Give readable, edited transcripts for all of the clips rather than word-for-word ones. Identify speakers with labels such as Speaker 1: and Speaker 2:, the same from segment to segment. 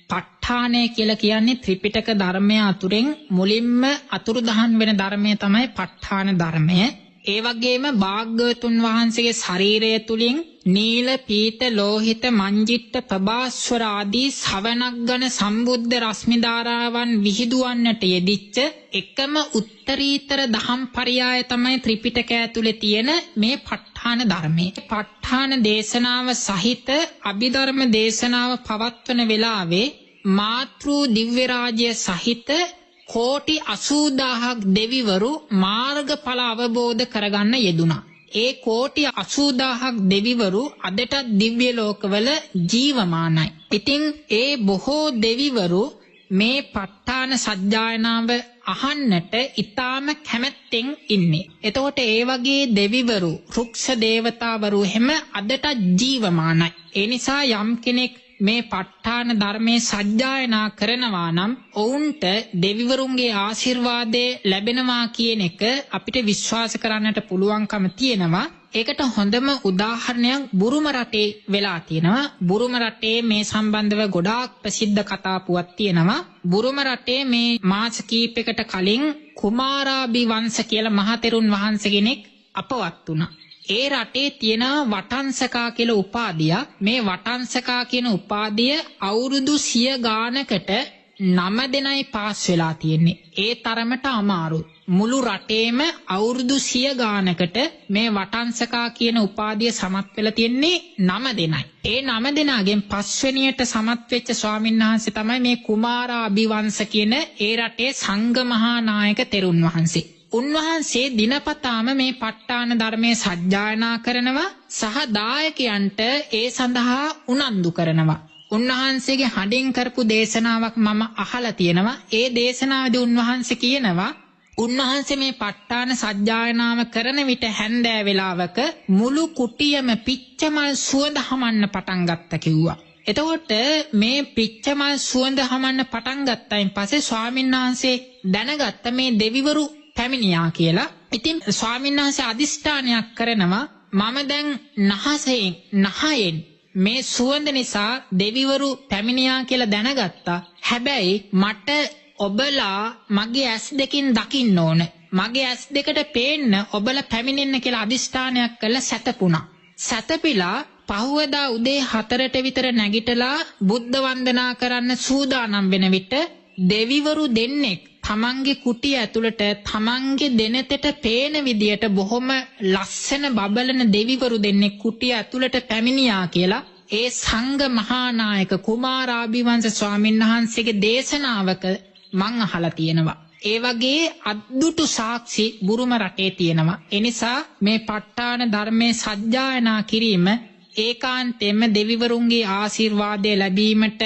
Speaker 1: ප ဋ ාණය කියලා කියන්නේ ත්‍රිපිටක ධර්මය අතුරෙන් මුලින්ම අතුරුදහන් වෙන ධර්මය තමයි ප ဋ ාණ ධර්මය. ඒ වගේම භාග්‍යවතුන් වහන්සේගේ ශරීරය තුලින් නීල පීත ලෝහිත මංජිට්ට ප්‍රභාස්වර ආදී ශවනග්ගන සම්බුද්ධ රශ්මි ධාරාවන් විහිදුවන්නට යෙදිච්ච එකම උත්තරීතර දහම් පරයය තමයි ත්‍රිපිටකය ඇතුලේ තියෙන මේ ප ဋ ාණ ධර්මයේ. ප ဋ ාණ දේශනාව සහිත අභිධර්ම දේශනාව පවත්වන වෙලාවේ මාතෘ දිව්‍ය රාජ්‍ය සහිත කෝටි 80000ක් දෙවිවරු මාර්ගඵල අවබෝධ කරගන්න යෙදුණා. ඒ කෝටි 80000ක් දෙවිවරු අදටත් දිව්‍ය ලෝකවල ජීවමානයි. ඉතින් ඒ බොහෝ දෙවිවරු මේ ප ဋ ාණ සජ්ජායනාව අහන්නට ඊටාම කැමැත්තෙන් ඉන්නේ. එතකොට ඒ වගේ දෙවිවරු, රුක්ෂ දේවතාවරු හැම අදටත් ජීවමානයි. ඒ නිසා යම් කෙනෙක් මේ ප ဋ ාණ ධර්මයේ සජ්ජායනා කරනවා නම් ඔවුන්ට දෙවිවරුන්ගේ ආශිර්වාදය ලැබෙනවා කියන එක අපිට විශ්වාස කරන්නට පුළුවන්කම තියෙනවා. ඒකට හොඳම උදාහරණයක් බුරුම රටේ වෙලා තියෙනවා. බුරුම රටේ මේ සම්බන්ධව ගොඩාක් ප්‍රසිද්ධ කතා පුවත් තියෙනවා. බුරුම රටේ මේ මාස කීපයකට කලින් කුමාරාභි වංශ කියලා මහතෙරුන් වහන්සේ කෙනෙක් අපවත් වුණා. ඒ රටේ තියෙන වටංසකා කියලා උපාධියක්. මේ වටංසකා කියන උපාධිය අවුරුදු 100 ගානකට 9 දෙනයි පාස් වෙලා තියෙන්නේ. ඒ තරමට අමාරු. මුළු රටේම අවුරුදු 100 ගානකට මේ වටංසකා කියන උපාධිය සමත් වෙලා තියෙන්නේ 9 දෙනයි. ඒ 9 දෙනාගෙන් පස්වෙනියට සමත් වෙච්ච ස්වාමීන් වහන්සේ තමයි මේ කුමාරාභිවංශ කියන ඒ රටේ සංඝ මහා නායක තෙරුන් වහන්සේ. උන්වහන්සේ දිනපතාම මේ ප ဋ ාණ ධර්මයේ සජ්ජායනා කරනවා සහ දායකයන්ට ඒ සඳහා උනන්දු කරනවා. උන්වහන්සේගේ හඬින් කරපු දේශනාවක් මම අහලා තියෙනවා. ඒ දේශනාවේදී උන්වහන්සේ කියනවා උන්වහන්සේ මේ ප ဋ ාණ සජ්ජායනාව කරන විට හැන්දෑ වෙලාවක මුළු කුටියම පිච්චමල් සුවඳ හමන්න පටන් ගත්තා කිව්වා. එතකොට මේ පිච්චමල් සුවඳ හමන්න පටන් ගත්තයින් පස්සේ ස්වාමීන් වහන්සේ දැනගත්ත මේ දෙවිවරු පැමිණියා කියලා. ඉතින් ස්වාමීන් වහන්සේ අදිෂ්ඨානයක් කරනවා මම දැන් නහයෙන් මේ සුවඳ නිසා දෙවිවරු පැමිණියා කියලා දැනගත්තා. හැබැයි මට ඔබලා මගේ ඇස් දෙකින් දකින්න ඕන. මගේ ඇස් දෙකට පේන්න ඔබලා පැමිණෙන්න කියලා අදිෂ්ඨානයක් කළා සැතපුණා. සැතපිලා පහුවදා උදේ 4ට විතර නැගිටලා බුද්ධ වන්දනා කරන්න සූදානම් වෙන විට දෙවිවරු දෙන්නෙක් තමන්ගේ කුටිය ඇතුළට තමන්ගේ දෙනෙතට පේන විදියට බොහොම ලස්සන බබලන දෙවිවරු දෙන්නෙක් කුටිය ඇතුළට පැමිණියා කියලා ඒ සංඝ මහා නායක කුමාරාභිවංශ ස්වාමීන් වහන්සේගේ දේශනාවක මං අහලා තියෙනවා. ඒ වගේ අද්දුටු සාක්ෂි බුරුම රටේ තියෙනවා. ඒ නිසා මේ ප ဋ ාණ ධර්මයේ සජ්ජායනා කිරීම ඒකාන්තයෙන්ම දෙවිවරුන්ගේ ආශිර්වාදය ලැබීමට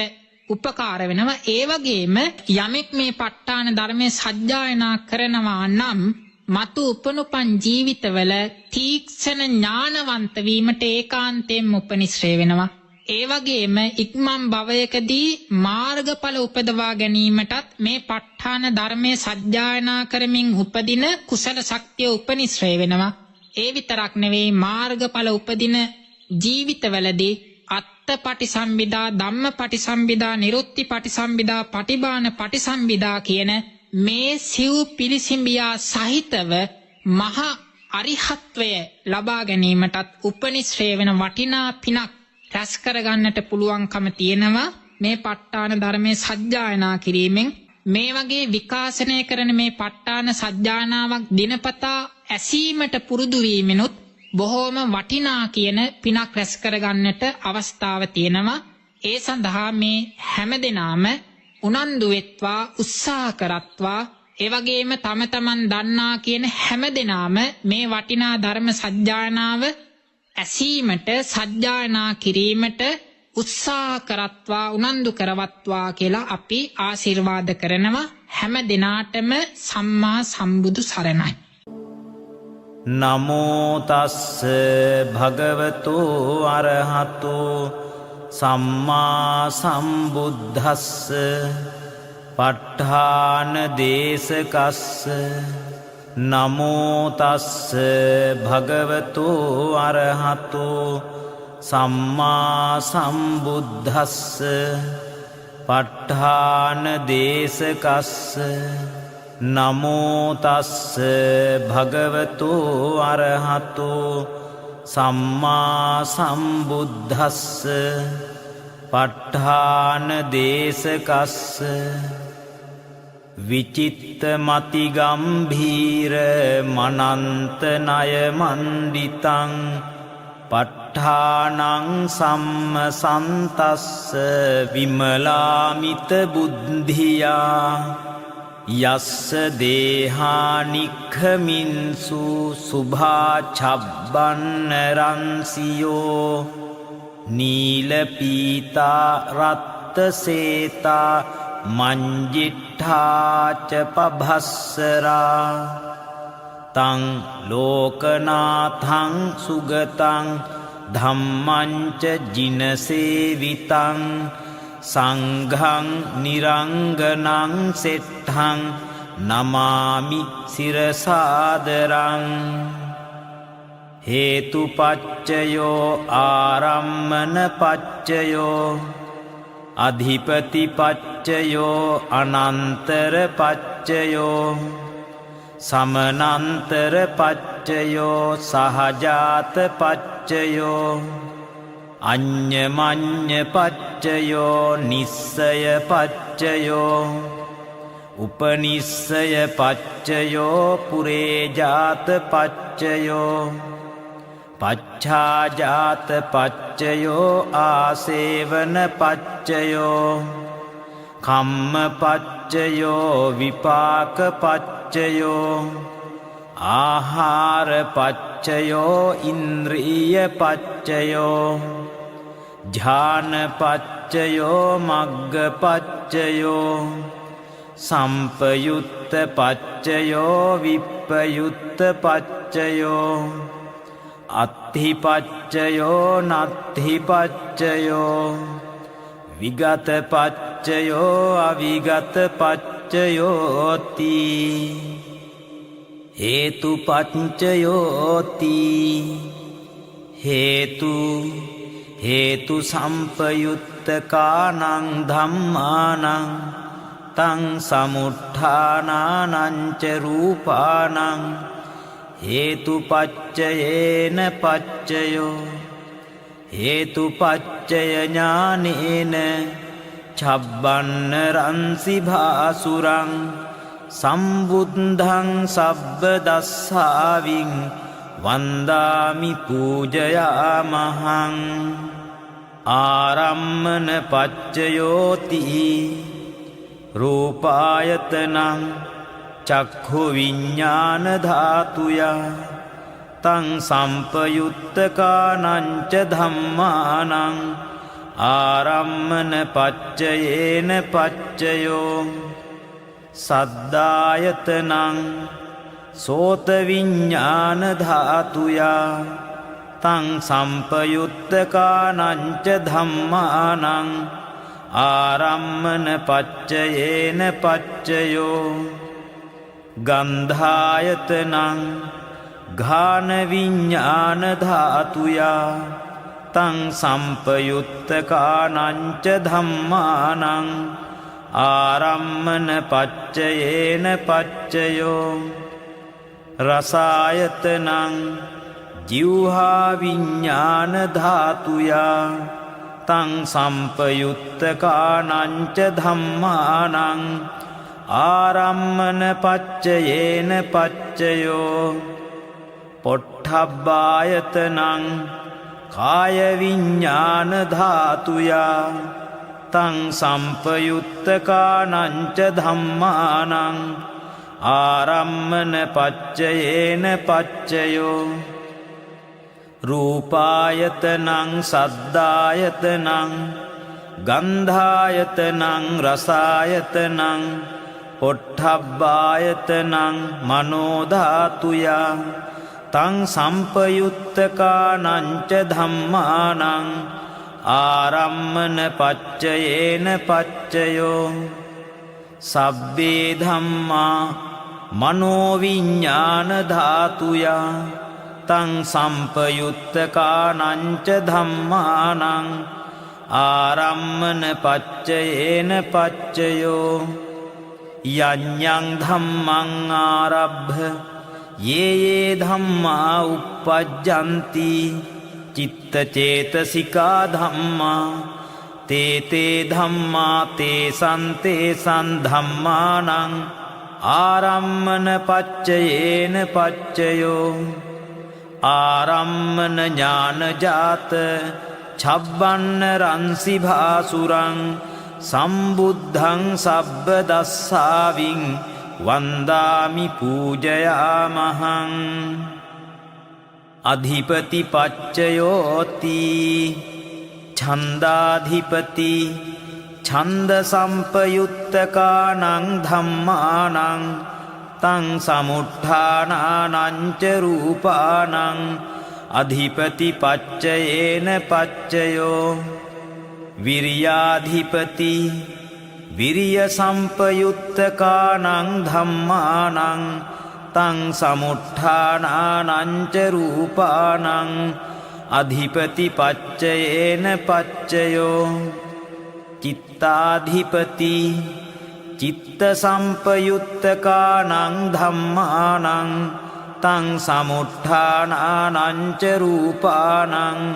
Speaker 1: උපකාර වෙනවා. ඒ වගේම යමෙක් මේ ප ဋ ාණ ධර්මයේ සජ්ජායනා කරනවා නම් මතු උපනුපන් ජීවිතවල තීක්ෂණ ඥානවන්ත වීමට ඒකාන්තයෙන්ම උපනිශ්‍රේ වෙනවා. ඒ වගේම ඉක්මන් භවයකදී මාර්ගඵල උපදවා ගැනීමටත් මේ ප ဋ ාණ ධර්මයේ සජ්ජායනා කරමින් උපදින කුසල ශක්තිය උපනිශ්‍රේ වෙනවා. ඒ විතරක් නෙවෙයි මාර්ගඵල උපදින ජීවිතවලදී අත්ත පටිසම්භිදා ධම්ම පටිසම්භිදා නිරුත්ති පටිසම්භිදා පටිභාන පටිසම්භිදා කියන මේ සිව් පිළිසිඹියා සහිතව මහා අරිහත්වය ලබා ගැනීමටත් උපනිශ්‍රේ වෙන වටිනා පිනක් රැස් කරගන්නට පුළුවන්කම තියෙනවා මේ ප ဋ ාණ ධර්මයේ සජ්ජායනා කිරීමෙන්. මේ වගේ විකාශනය කරන මේ ප ဋ ාණ සජ්ජායනාවක් දිනපතා ඇසීමට පුරුදු වීමෙනුත් බොහෝම වටිනා කියන පිනක් රැස් කරගන්නට අවස්ථාව තියෙනවා. ඒ සඳහා මේ හැමදෙනාම උනන්දු වෙත්වා උත්සාහ කරත්වා. ඒ වගේම තම තමන් දන්නා කියන හැමදෙනාම මේ වටිනා ධර්ම සජ්ජායනාව ඇසීමට සජ්ජායනා කිරීමට උත්සාහ කරත්වා උනන්දු කරවත්වා කියලා අපි ආශිර්වාද කරනවා. හැම දිනාටම සම්මා සම්බුදු සරණයි.
Speaker 2: නමෝ තස්ස භගවතු අරහතෝ සම්මා සම්බුද්දස්ස ප ဋ ාණ දේශකස්ස නමෝ තස්ස භගවතු අරහතෝ සම්මා සම්බුද්දස්ස ප ဋ ාණ දේශකස්ස නමෝ තස්ස භගවතු අරහතෝ සම්මා සම්බුද්දස්ස ප ဋ ාණ දේශකස්ස විචිත්ත මති ගම්භීර මනන්ත ණය මණ්ඩිතං ප ဋ ාණං සම්මසන්තස්ස විමලාමිත බුද්ධියා යස්ස දේහානික්ඛමින්සු සුභා චබ්බන්න රන්සියෝ නීල පීතා රත්ත සේතා මංජිට්ඨාච පභස්සරා තං ලෝකනාථං සුගතං ධම්මංච ජිනසේවිතං සංඝං නිරංගනං සෙට්ඨං නමාමි සිරසාදරං හේතුපච්චයෝ ආරම්මන පච්චයෝ අධිපතිපච්චයෝ අනන්තර පච්චයෝ සමනන්තර පච්චයෝ සහජාත පච්චයෝ අඤ්ඤමඤ්ඤ පච්චයෝ නිස්සය පච්චයෝ උපනිස්සය පච්චයෝ පුරේජාත පච්චයෝ පච්ඡාජාත පච්චයෝ ආසේවන පච්චයෝ කම්ම පච්චයෝ විපාක පච්චයෝ ආහාර පච්චයෝ ඉන්ද්‍රිය පච්චයෝ ඥාන පච්චයෝ මග්ග පච්චයෝ සම්පයුත්ත පච්චයෝ විප්පයුත්ත පච්චයෝ අත්ථි පච්චයෝ නත්ථි පච්චයෝ විගත පච්චයෝ අවිගත පච්චයෝති හේතු පච්චයෝති හේතු සම්පයුත්තකානං ධම්මානං තං සමුත්ථානානං ච රූපානං හේතුපච්චයේන පච්චයෝ හේතුපච්චය ඥානේන චබ්බන්න රන්සි භාසුරං සම්බුද්ධං සබ්බ දස්සාවින් වන්දාමි පූජයාමහං ආරම්මන පච්චයෝති රූපායතනං චක්ඛු විඤ්ඤාණ ධාතුයා තං සම්පයුත්තකානං ච ධම්මානං ආරම්මන පච්චයේන පච්චයෝ සද්දායතනං සෝත විඤ්ඤාණ ධාතුයා තං සම්පයුත්තකානං ච ධම්මානං ආරම්මන පච්චයේන පච්චයෝ ගන්ධායතනං ඝාන විඤ්ඤාණ ධාතුයා තං සම්පයුත්තකානං ච ධම්මානං ආරම්මන පච්චයේන පච්චයෝ රසායතනං ජීවහා විඤ්ඤාණ ධාතුයා තං සම්පයුත්තකානං ච ධම්මානං ආරම්මන පච්චයේන පච්චයෝ පොට්ඨබ්බායතනං කාය විඤ්ඤාණ ධාතුයා තං සම්පයුත්තකානං ච ධම්මානං ආරම්මන පච්චයේන පච්චයෝ රූපායතනං සද්දායතනං ගන්ධායතනං රසායතනං පොට්ඨබ්බායතනං මනෝ ධාතුයා තං සම්පයුත්තකානං ච ධම්මානං ආරම්මන පච්චයේන පච්චයෝ සබ්බේ ධම්මා මනෝ විඤ්ඤාණ ධාතුයා තං සම්පයුත්තකානං ච ධම්මානං ආරම්මන පච්චයේන පච්චයෝ යඤ්ඤං ධම්මං ආරබ්භ යේ ධම්මා uppajjanti චිත්ත චේතසිකා ධම්මා තේ ධම්මා තේසං ධම්මානං ආරම්මන පච්චයේන පච්චයෝ ආරම්මන ඥානජාත චබ්බන්න රන්සි භාසුරං සම්බුද්ධං සබ්බ දස්සාවින් වන්දාමි පූජයාමහං අධිපති පච්චයෝති ඡන්දාධිපති ඡන්ද සම්පයුත්තකානං ධම්මානං තං සමුත්ථානානං ච රූපානං අධිපති පච්චයේන පච්චයෝ විරියාධිපති විරිය සම්පයුත්තකානං ධම්මානං තං සමුත්ථානානං ච රූපානං අධිපති පච්චයේන පච්චයෝ චිත්තාධිපති චිත්ත සම්පයුත්තකානං ධම්මානං තං සමුත්ථානානං ච රූපානං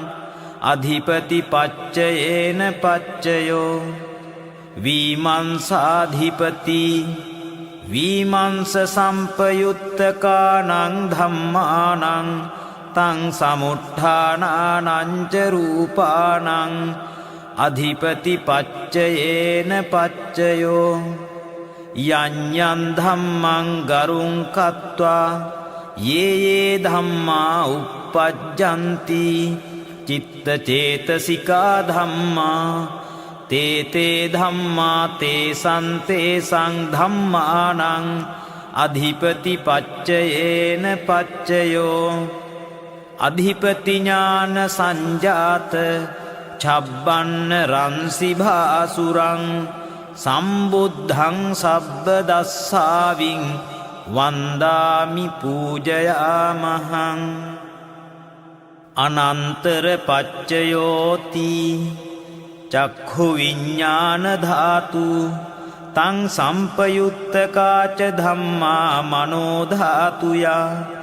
Speaker 2: අධිපති පච්චයේන පච්චයෝ විමංසාධිපති විමංස සම්පයුත්තකානං ධම්මානං තං සමුත්ථානානං ච රූපානං අධිපති පච්චයේන පච්චයෝ යඤ්ඤං ධම්මං ගරුං කତ୍වා යේ ධම්මා uppajjanti චිත්ත චේතසිකා ධම්මා තේ ධම්මා තේසං ධම්මානං අධිපති පච්චයේන පච්චයෝ අධිපති ඥාන සංජාත චබ්බන්න රන්සි භාසුරං සම්බුද්ධං සබ්බ දස්සාවින් වන්දාමි පූජයාමහං අනන්තර පච්චයෝති චක්ඛු විඤ්ඤාණ ධාතු තං සම්පයුත්තකාච ධම්මා මනෝ ධාතුයා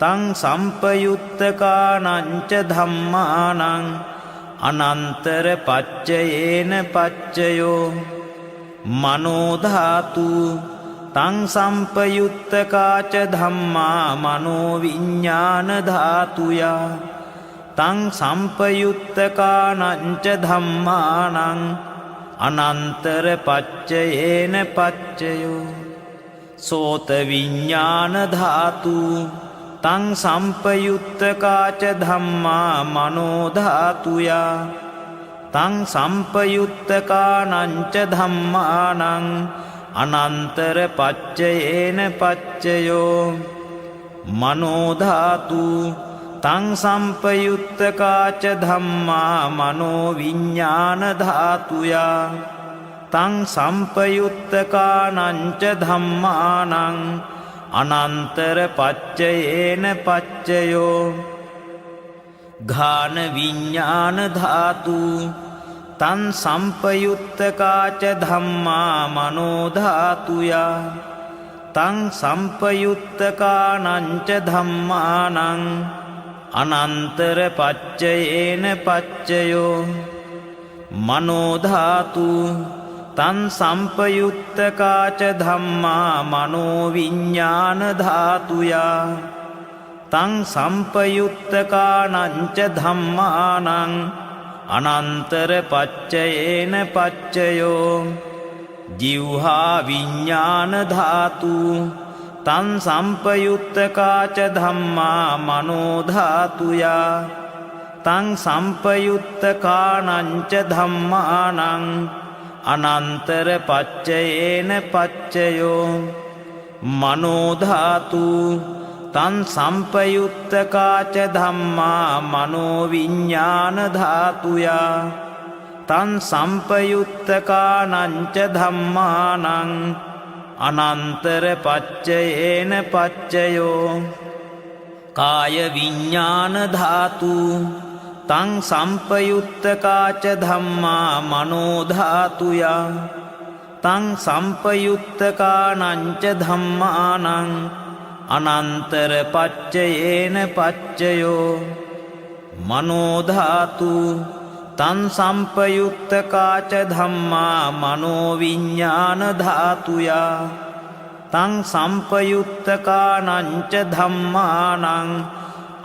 Speaker 2: තං සම්පයුත්තකානං ච ධම්මානං අනන්තර පච්චයේන පච්චයෝ මනෝ ධාතු තං සම්පයුත්තකාච ධම්මා මනෝ විඤ්ඤාණ ධාතුයා තං සම්පයුත්තකානං ච ධම්මානං අනන්තර පච්චයේන පච්චයෝ සෝත විඤ්ඤාණ ධාතු තං සම්පයුත්තකාච ධම්මා මනෝ ධාතුයා තං සම්පයුත්තකානං ච ධම්මානං අනන්තර පච්චයේන පච්චයෝ මනෝ ධාතු තං සම්පයුත්තකාච ධම්මා මනෝ විඤ්ඤාණ ධාතුයා තං සම්පයුත්තකානං ච ධම්මානං අනන්තර පච්චයේන පච්චයෝ ඝාන විඤ්ඤාණ ධාතු තං සම්පයුත්තකාච ධම්මා මනෝ ධාතුයා තං සම්පයුත්තකානං ච ධම්මානං අනන්තර පච්චයේන පච්චයෝ මනෝ ධාතු තං සම්පයුත්තකාච ධම්මා මනෝ විඤ්ඤාණ ධාතුයා තං සම්පයුත්තකානං ච ධම්මානං අනන්තර පච්චයේන පච්චයෝ ජිව්හා විඤ්ඤාණ ධාතු තං සම්පයුත්තකාච ධම්මා මනෝ ධාතුයා තං සම්පයුත්තකානං ච ධම්මානං අනන්තර පච්චයේන පච්චයෝ මනෝ ධාතු තං සම්පයුත්තකාච ධම්මා මනෝ විඤ්ඤාණ ධාතුයා තං සම්පයුත්තකානං ච ධම්මානං අනන්තර පච්චයේන පච්චයෝ කාය විඤ්ඤාණ ධාතු තං සම්පයුත්තකාච ධම්මා මනෝධාතුයා තං සම්පයුත්තකානංච ධම්මානං අනන්තර පච්චයේන පච්චයෝ මනෝධාතු තං සම්පයුත්තකාච ධම්මා මනෝවිඤ්ඤාණ ධාතුයා තං සම්පයුත්තකානංච ධම්මානං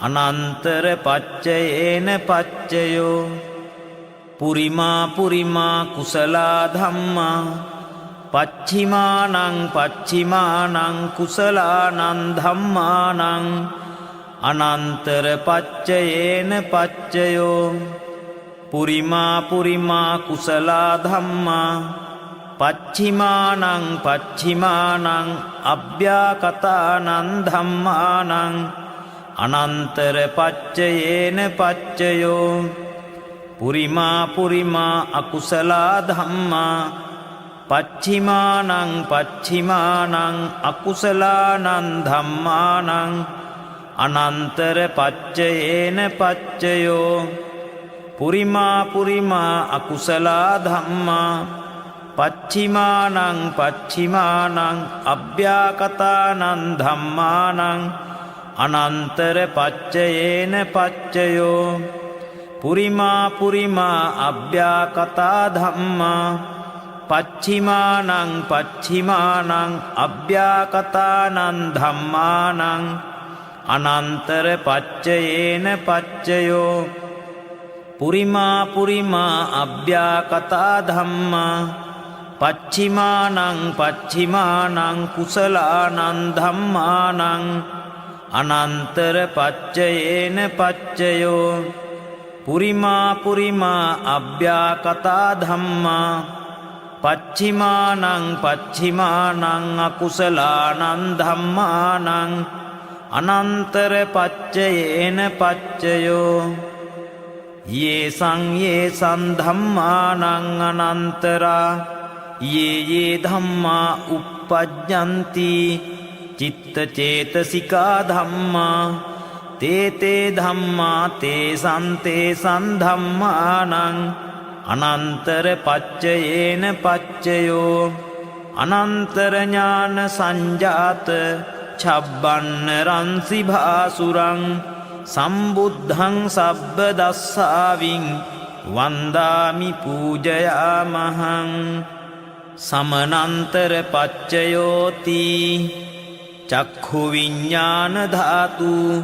Speaker 2: අනන්තර පච්චයේන පච්චයෝ පුරිමා පුරිමා කුසලා ධම්මා පච්චිමානං පච්චිමානං කුසලානං ධම්මානං අනන්තර පච්චයේන පච්චයෝ පුරිමා පුරිමා කුසලා ධම්මා පච්චිමානං පච්චිමානං අභ්‍යාකතානං ධම්මානං අනන්තර පච්චයේන පච්චයෝ පුරිමා පුරිමා අකුසලා ධම්මා පච්චිමානං පච්චිමානං අකුසලානං ධම්මානං අනන්තර පච්චයේන පච්චයෝ පුරිමා පුරිමා අකුසලා ධම්මා පච්චිමානං පච්චිමානං අභ්‍යාකතානං ධම්මානං අනන්තර පච්චයේන පච්චයෝ පුරිමා පුරිමා අභ්‍යාකතා ධම්මා පච්චිමානං පච්චිමානං අභ්‍යාකතානං ධම්මානං අනන්තර පච්චයේන පච්චයෝ පුරිමා පුරිමා අභ්‍යාකතා ධම්මා පච්චිමානං පච්චිමානං කුසලානං ධම්මානං අනන්තර පච්චයේන පච්චයෝ පුරිමා පුරිමා අභ්‍යාකතා ධම්මා පච්චිමානං පච්චිමානං අකුසලානං ධම්මානං අනන්තර පච්චයේන පච්චයෝ යේසං ධම්මානං අනන්තරා යේ ධම්මා uppajjanti චිත්තචේතසිකා ධම්මා තේ ධම්මා තේසං ධම්මානං අනන්තර පච්චයේන පච්චයෝ අනන්තර ඥාන සංජාත චබ්බන්න රන්සි භාසුරං සම්බුද්ධං සබ්බ දස්සාවින් වන්දාමි පූජයාමහං සමනන්තර පච්චයෝති චක්ඛු විඤ්ඤාණ ධාතු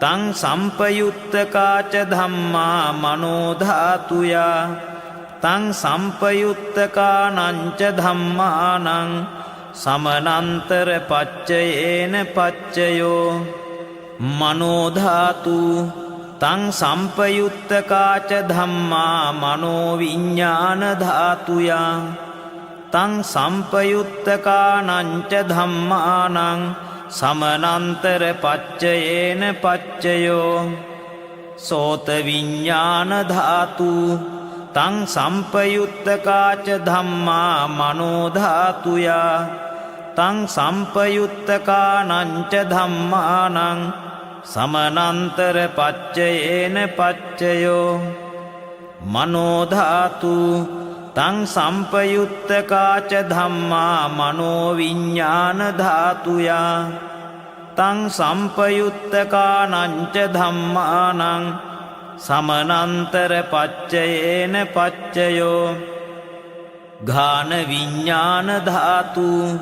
Speaker 2: තං සම්පයුත්තකාච ධම්මා මනෝ ධාතුයා තං සම්පයුත්තකානංච ධම්මානං සමනන්තර පච්චයේන පච්චයෝ මනෝ ධාතු තං සම්පයුත්තකාච ධම්මා මනෝ විඤ්ඤාණ ධාතුයා තං සම්පයුත්තකානංච ධම්මානං සමනන්තර පච්චයේන පච්චයෝ සෝත විඤ්ඤාණ ධාතු තං සම්පයුත්තකාච ධම්මා මනෝ ධාතුයා තං සම්පයුත්තකානංච ධම්මානං සමනන්තර පච්චයේන පච්චයෝ මනෝ ධාතු තං සම්පයුත්තකාච ධම්මා මනෝ විඤ්ඤාණ ධාතුයා තං සම්පයුත්තකානංච ධම්මානං සමනන්තර පච්චයේන පච්චයෝ ඝාන විඤ්ඤාණ ධාතු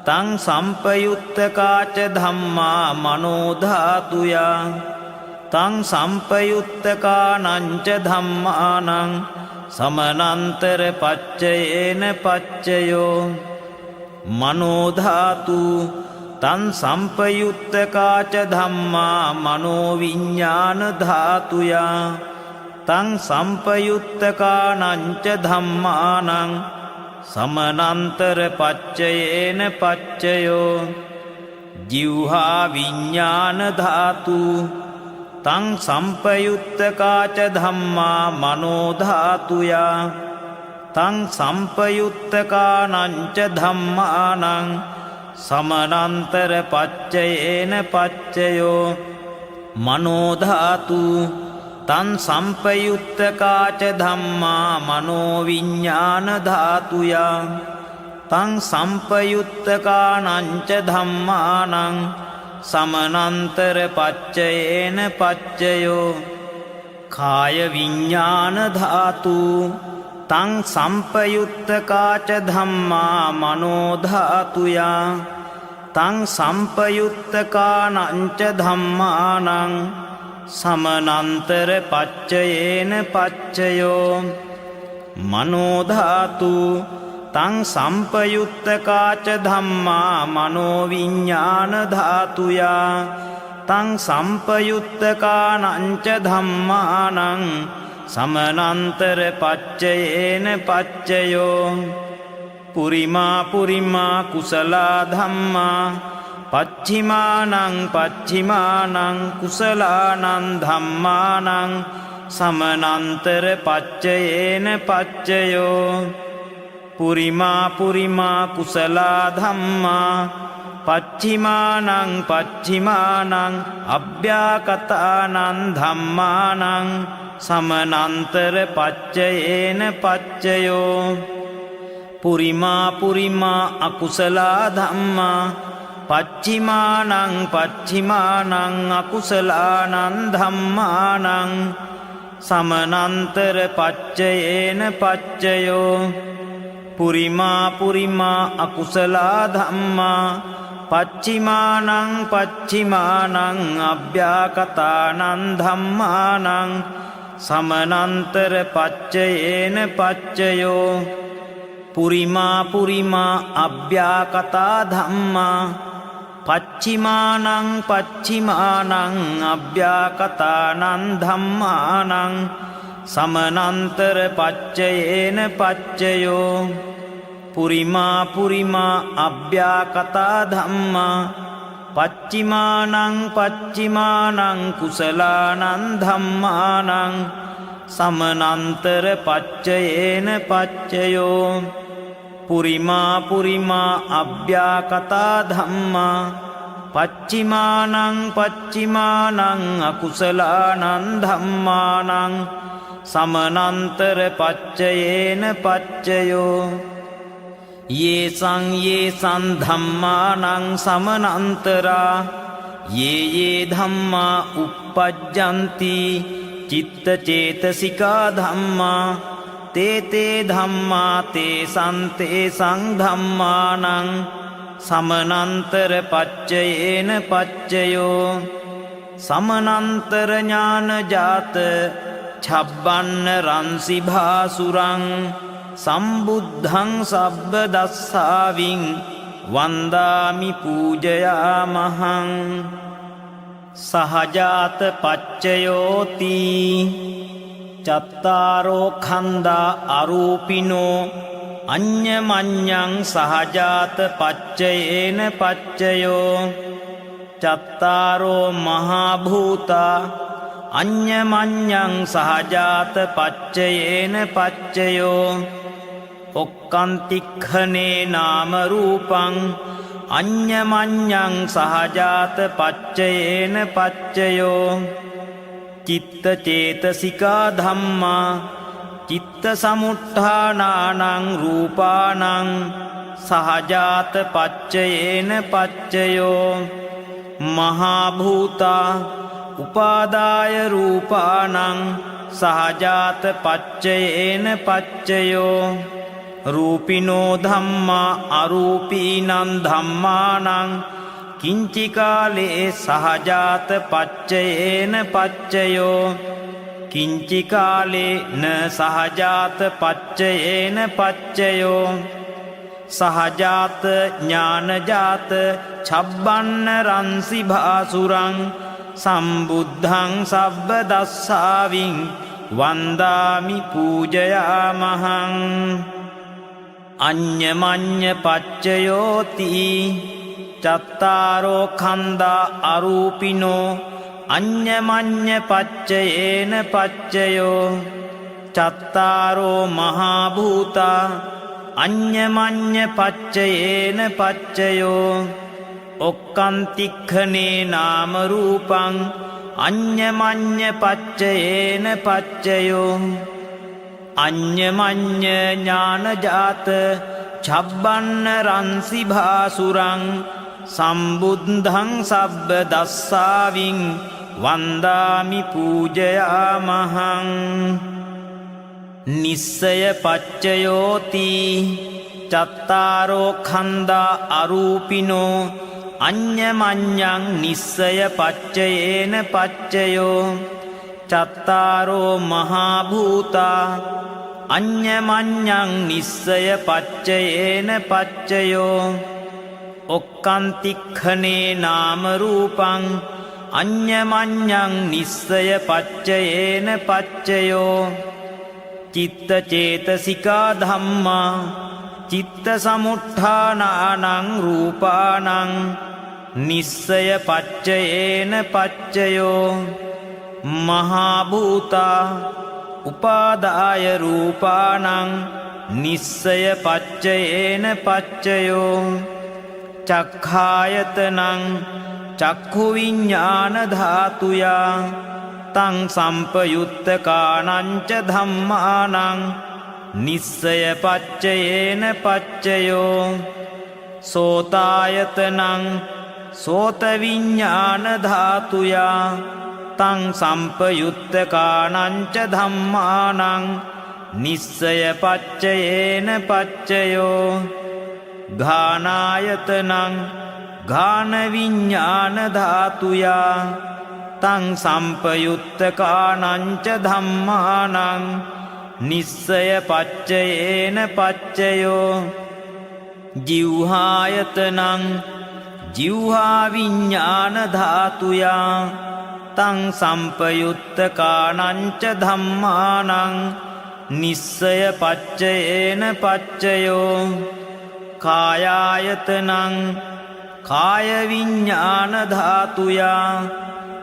Speaker 2: තං සම්පයුත්තකාච ධම්මා මනෝ ධාතුයා තං සම්පයුත්තකානංච ධම්මානං සමනන්තර පච්චයේන පච්චයෝ මනෝ ධාතු තං සම්පයුත්තකාච ධම්මා මනෝ විඤ්ඤාණ ධාතුයා තං සම්පයුත්තකානංච ධම්මානං සමනන්තර පච්චයේන පච්චයෝ ජිව්හා විඤ්ඤාණ ධාතු තං සම්පයුත්තකාච ධම්මා මනෝ ධාතුයා තං සම්පයුත්තකානංච ධම්මානං සමනන්තර පච්චයේන පච්චයෝ මනෝ ධාතු තන් සම්පයුත්තකාච ධම්මා මනෝවිඤ්ඤාණ ධාතුයා තං සම්පයුත්තකානංච ධම්මානං සමනන්තර පච්චයේන පච්චයෝ කාය විඤ්ඤාණ ධාතු තං සම්පයුත්තකාච ධම්මා මනෝ ධාතුයා තං සම්පයුත්තකානංච ධම්මානං සමනන්තර පච්චයේන පච්චයෝ මනෝ ධාතු තං සම්පයුත්තකාච ධම්මා මනෝ විඤ්ඤාණ ධාතුයා තං සම්පයුත්තකානංච ධම්මානං සමනන්තර පච්චයේන පච්චයෝ පුරිමා පුරිමා කුසලා ධම්මා පච්චිමානං පච්චිමානං කුසලානං ධම්මානං සමනන්තර පච්චයේන පච්චයෝ පුරිමා පුරිමා කුසලා ධම්මා පච්චිමානං පච්චිමානං අභ්‍යාකතානං ධම්මානං සමනන්තර පච්චයේන පච්චයෝ පුරිමා පුරිමා අකුසලා ධම්මා පච්චිමානං පච්චිමානං අකුසලානං ධම්මානං සමනන්තර පච්චයේන පච්චයෝ පුරිමා පුරිමා අකුසලා ධම්මා පච්චිමානං පච්චිමානං අභ්‍යාකතානං ධම්මානං සමනන්තර පච්චයේන පච්චයෝ පුරිමා පුරිමා අභ්‍යාකතා ධම්මා පච්චිමානං පච්චිමානං අභ්‍යාකතානං ධම්මානං සමනන්තර පච්චයේන පච්චයෝ පුරිමා පුරිමා අභ්‍යාකතා ධම්මා පච්චිමානං පච්චිමානං කුසලානං ධම්මානං සමනන්තර පච්චයේන පච්චයෝ පුරිමා පුරිමා අභ්‍යාකතා ධම්මා පච්චිමානං පච්චිමානං අකුසලානං ධම්මානං සමනන්තර පච්චයේන පච්චයෝ යේසං ධම්මානං සමනන්තරා යේ ධම්මා uppajjanti චිත්ත චේතසිකා ධම්මා තේ ධම්මා තේසං ධම්මානං සමනන්තර පච්චයේන පච්චයෝ සමනන්තර ඥානජාත ඡබ්බන්න රන්සි භාසුරං සම්බුද්ධං සබ්බ දස්සාවින් වන්දාමි පූජයාමහං සහජාත පච්චයෝති චත්තාරෝ khanda අරූපිනෝ අඤ්ඤමඤ්ඤං සහජාත පච්චයේන පච්චයෝ චත්තාරෝ මහා භූතා අඤ්ඤමඤ්ඤං සහජාත පච්චයේන පච්චයෝ ඔක්කන්තික්ඛනේ නාම රූපං අඤ්ඤමඤ්ඤං සහජාත පච්චයේන පච්චයෝ චිත්ත චේතසිකා ධම්මා චිත්ත සමුත්ථානානං රූපානං සහජාත පච්චයේන පච්චයෝ මහා භූතා උපාදාය රූපානං සහජාත පච්චයේන පච්චයෝ රූපිනෝ ධම්මා අරූපීනං ධම්මානං කිංචි කාලේ සහජාත පච්චයේන පච්චයෝ කිංචි කාලේ න සහජාත පච්චයේන පච්චයෝ සහජාත ඥානජාත ඡබ්බන්න රන්සි භාසුරං සම්බුද්ධං සබ්බ දස්සාවින් වන්දාමි පූජයාමහං අඤ්ඤමඤ්ඤ පච්චයෝති චත්තාරෝ khanda අරූපිනෝ අඤ්ඤමඤ්ඤ පච්චයේන පච්චයෝ චත්තාරෝ මහා භූතා අඤ්ඤමඤ්ඤ පච්චයේන පච්චයෝ ඔක්කන්තික්ඛනේ නාම රූපං අඤ්ඤමඤ්ඤ පච්චයේන පච්චයෝ අඤ්ඤමඤ්ඤ ඥානජාත චබ්බන්න රන්සි භාසුරං සම්බුද්ධං සබ්බ දස්සාවින් වන්දාමි පූජයාමහං නිස්සය පච්චයෝති චත්තාරෝ khanda අරූපිනෝ අඤ්ඤමඤ්ඤං නිස්සය පච්චයේන පච්චයෝ චත්තාරෝ මහා භූතා අඤ්ඤමඤ්ඤං නිස්සය පච්චයේන පච්චයෝ ඔක්කාන්තික්ඛනේ නාම රූපං අඤ්ඤමඤ්ඤං නිස්සය පච්චයේන පච්චයෝ චිත්ත චේතසිකා ධම්මා චිත්ත සමුත්ථානානං රූපානං නිස්සය පච්චයේන පච්චයෝ මහා භූතා උපාදාය රූපානං නිස්සය පච්චයේන පච්චයෝ චක්ඛායතනං චක්ඛු විඤ්ඤාණ ධාතුයා තං සම්පයුත්තකානං ච ධම්මානං නිස්සය පච්චයේන පච්චයෝ සෝතායතනං සෝත විඤ්ඤාණ ධාතුයා තං සම්පයුත්තකානං ච ධම්මානං නිස්සය පච්චයේන පච්චයෝ ඝානායතනං ඝාන විඤ්ඤාණ ධාතුයා තං සම්පයුත්තකානං ච ධම්මානං නිස්සය පච්චයේන පච්චයෝ ජීවහායතනං ජීවහා විඤ්ඤාණ ධාතුයා තං සම්පයුත්තකානං ච ධම්මානං නිස්සය පච්චයේන පච්චයෝ කායායතනං කාය විඤ්ඤාණ ධාතුයා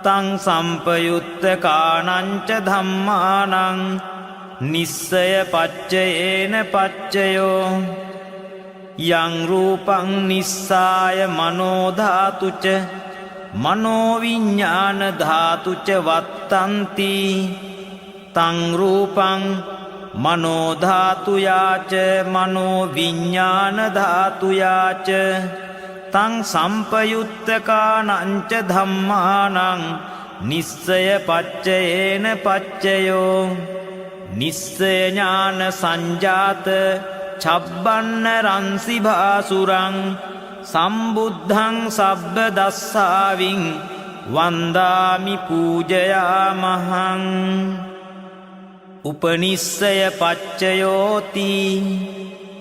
Speaker 2: තං සම්පයුත්තකානං ච ධම්මානං නිස්සය පච්චයේන පච්චයෝ යං රූපං නිස්සාය මනෝ ධාතුච මනෝ විඤ්ඤාණ ධාතුච වත්තන්ති තං රූපං මනෝ ධාතුයාච මනෝ විඤ්ඤාණ ධාතුයාච තං සම්පයුත්තකානං ච ධම්මානං නිස්සය පච්චයේන පච්චයෝ නිස්සය ඥාන සංජාත චබ්බන්න රන්සි භාසුරං සම්බුද්ධං සබ්බ දස්සාවින් වන්දාමි පූජයාමහං උපනිස්සය පච්චයෝති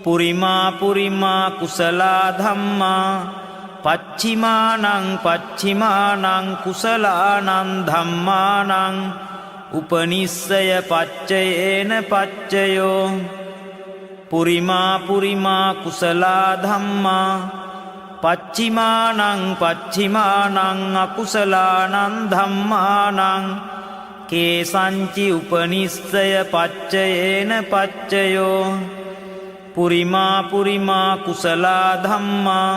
Speaker 2: පුරිමා පුරිමා කුසලා ධම්මා පච්චිමානං පච්චිමානං කුසලානං ධම්මානං උපනිස්සය පච්චයේන පච්චයෝ පුරිමා පුරිමා කුසලා ධම්මා පච්චිමානං පච්චිමානං අකුසලානං ධම්මානං කේසංචි උපනිස්සය පච්චයේන පච්චයෝ පුරිමා පුරිමා කුසලා ධම්මා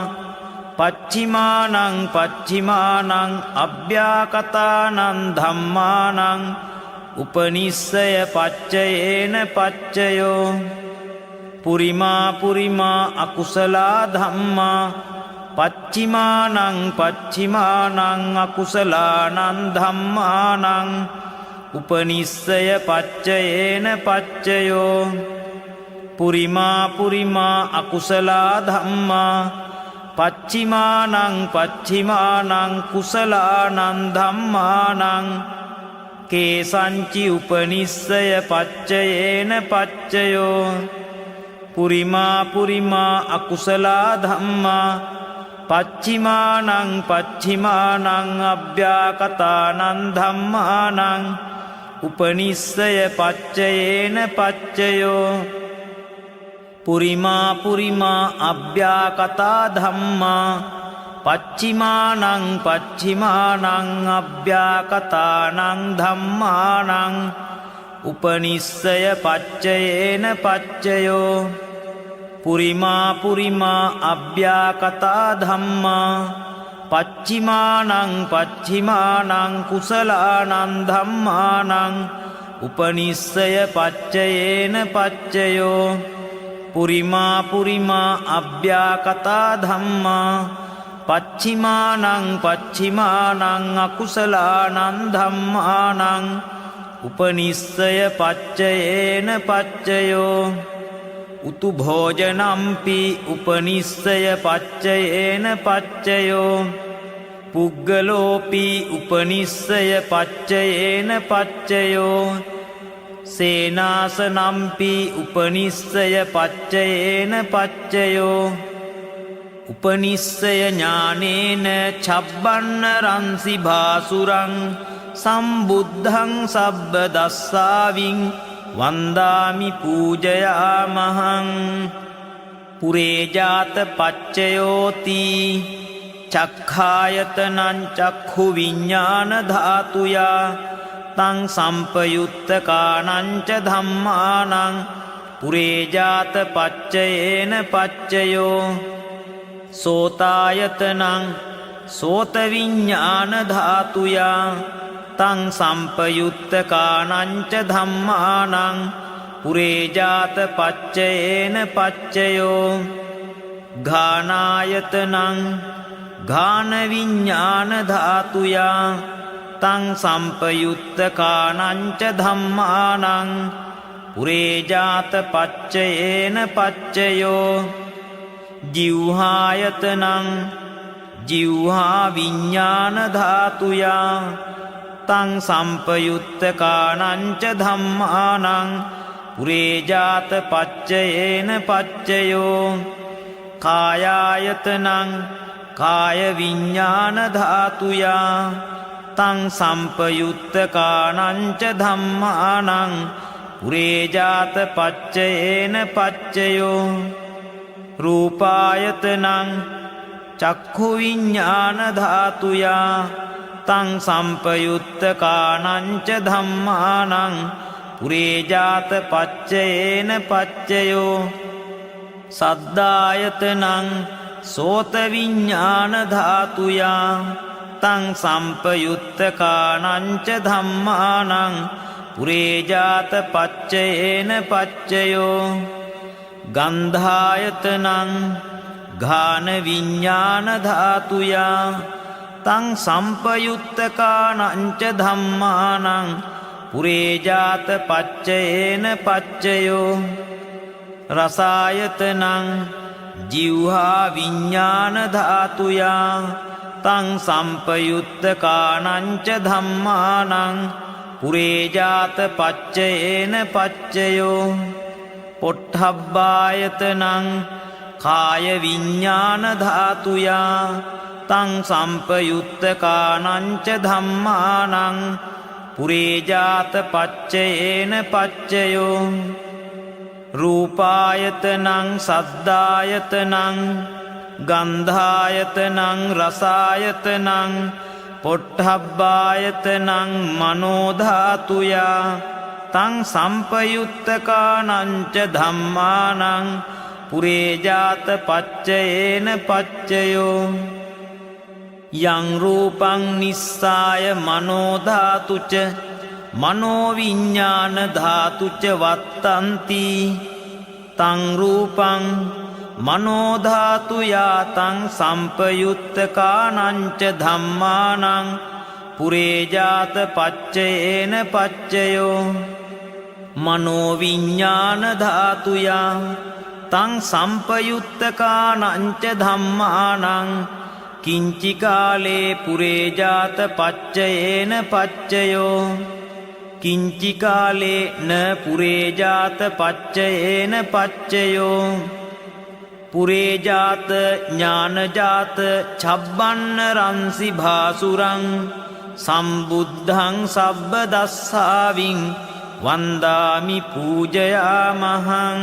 Speaker 2: පච්චිමානං පච්චිමානං අභ්‍යාකතානං ධම්මානං උපනිස්සය පච්චයේන පච්චයෝ පුරිමා පුරිමා අකුසලා ධම්මා පච්චිමානං පච්චිමානං අකුසලානං ධම්මානං උපනිස්සය පච්චයේන පච්චයෝ පුරිමා පුරිමා අකුසලා ධම්මා පච්චිමානං පච්චිමානං කුසලානං ධම්මානං කේසංචි උපනිස්සය පච්චයේන පච්චයෝ පුරිමා පුරිමා අකුසලා ධම්මා පච්චිමානං පච්චිමානං අභ්‍යාකතානං ධම්මානං උපනිස්සය පච්චයේන පච්චයෝ පුරිමා පුරිමා අභ්‍යාකතා ධම්මා පච්චිමානං පච්චිමානං අභ්‍යාකතානං ධම්මානං උපනිස්සය පච්චයේන පච්චයෝ පුරිමා පුරිමා අභ්‍යාකතා ධම්මා පච්චිමානං පච්චිමානං කුසලානං ධම්මානං උපනිස්සය පච්චයේන පච්චයෝ පුරිමා පුරිමා අභ්‍යාකතා ධම්මා පච්චිමානං පච්චිමානං අකුසලානං ධම්මානං උපනිස්සය පච්චයේන පච්චයෝ උතු භෝජනම්පි උපනිස්සය පච්චයේන පච්චයෝ පුග්ගලෝපි උපනිස්සය පච්චයේන පච්චයෝ සේනාසනම්පි උපනිස්සය පච්චයේන පච්චයෝ උපනිස්සය ඥානේන චබ්බන්න රන්සි භාසුරං සම්බුද්ධං සබ්බ දස්සාවින් වන්දාමි පූජයාමහං පුරේජාත පච්චයෝති චක්ඛායතනං චක්ඛු විඤ්ඤාණ ධාතුයා තං සම්පයුත්තකානං ච ධම්මානං පුරේජාත පච්චයේන පච්චයෝ සෝතායතනං සෝත විඤ්ඤාණ ධාතුයා තං සම්පයුත්තකානං ච ධම්මානං පුරේජාත පච්චයේන පච්චයෝ ඝානායතනං ඝාන විඤ්ඤාණ ධාතුයා තං සම්පයුත්තකානං ච ධම්මානං පුරේජාත පච්චයේන පච්චයෝ ජිව්හායතනං ජිව්හා විඤ්ඤාණ ධාතුයා තං සම්පයුත්තකානං ච ධම්මානං පුරේජාත පච්චයේන පච්චයෝ කායායතනං කාය විඤ්ඤාණ ධාතුයා තං සම්පයුත්තකානං ච ධම්මානං පුරේජාත පච්චයේන පච්චයෝ රූපායතනං චක්ඛු විඤ්ඤාණ ධාතුයා තං සම්පයුත්තකානං ච ධම්මානං පුරේජාත පච්චයේන පච්චයෝ සද්ධායතනං සෝත විඤ්ඤාණ ධාතුයා තං සම්පයුත්තකානං ච ධම්මානං පුරේජාත පච්චයේන පච්චයෝ ගන්ධායතනං ඝාන විඤ්ඤාණ ධාතුයා තං සම්පයුත්තකානං ච ධම්මානං පුරේජාත පච්චයේන පච්චයෝ රසායතනං ජිව්හා විඤ්ඤාණ ධාතුයා තං සම්පයුත්තකානං ච ධම්මානං පුරේජාත පච්චයේන පච්චයෝ පොට්ඨබ්බායතනං කාය විඤ්ඤාණ ධාතුයා තං සම්පයුත්තකානං ච ධම්මානං පුරේජාත පච්චයේන පච්චයෝ රූපායතනං සද්ධායතනං ගන්ධායතනං රසායතනං පොට්ඨබ්බායතනං මනෝ ධාතුයා තං සම්පයුත්තකානං ච ධම්මානං පුරේජාත පච්චයේන පච්චයෝ යං රූපං නිස්සාය මනෝ ධාතුච මනෝ විඤ්ඤාණ ධාතුච වත්තන්ති තං රූපං මනෝ ධාතුයා තං සම්පයුත්තකානං ච ධම්මානං පුරේජාත පච්චයේන පච්චයෝ මනෝ විඤ්ඤාණ ධාතුයා තං සම්පයුත්තකානං ච ධම්මානං කිංචි කාලේ පුරේජාත පච්චයේන පච්චයෝ කිංචි කාලේ න පුරේජාත පච්චයේන පච්චයෝ පුරේජාත ඥානජාත චබ්බන්න රන්සි භාසුරං සම්බුද්ධං සබ්බ දස්සාවින් වන්දාමි පූජයාමහං